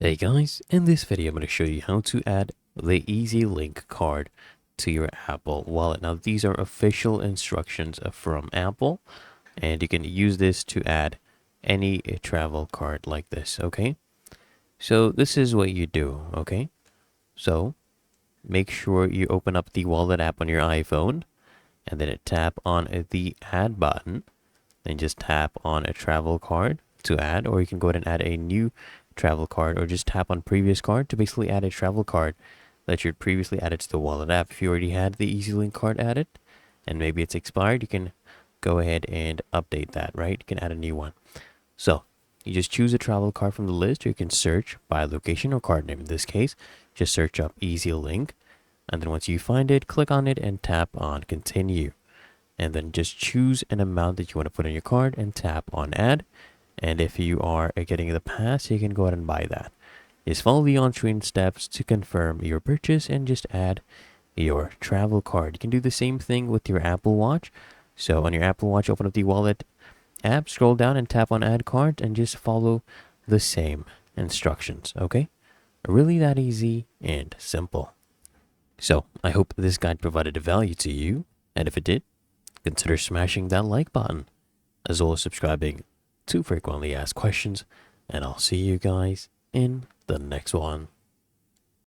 Hey guys, in this video I'm going to show you how to add the EZ-Link card to your Apple Wallet. Now these are official instructions from Apple, and you can use this to add any travel card like this, okay? So this is what you do, okay? So make sure you open up the Wallet app on your iPhone, and then tap on the Add button, then just tap on a travel card to add, or you can go ahead and add a new travel card, or just tap on previous card to basically add a travel card that you previously added to the Wallet app. If you already had the EZ-Link card added and maybe it's expired, you can go ahead and update that, right? You can add a new one. So you just choose a travel card from the list, or you can search by location or card name. In this case, just search up EZ-Link, and then once you find it, click on it and tap on continue, and then just choose an amount that you want to put on your card and tap on add. And if you are getting the pass, you can go ahead and buy that. Just follow the on-screen steps to confirm your purchase and just add your travel card. You can do the same thing with your Apple Watch. So on your Apple Watch, open up the Wallet app, scroll down and tap on add card, and just follow the same instructions, okay? Really that easy and simple. So I hope this guide provided value to you, and if it did, consider smashing that like button, as well as subscribing to frequently asked questions, and I'll see you guys in the next one.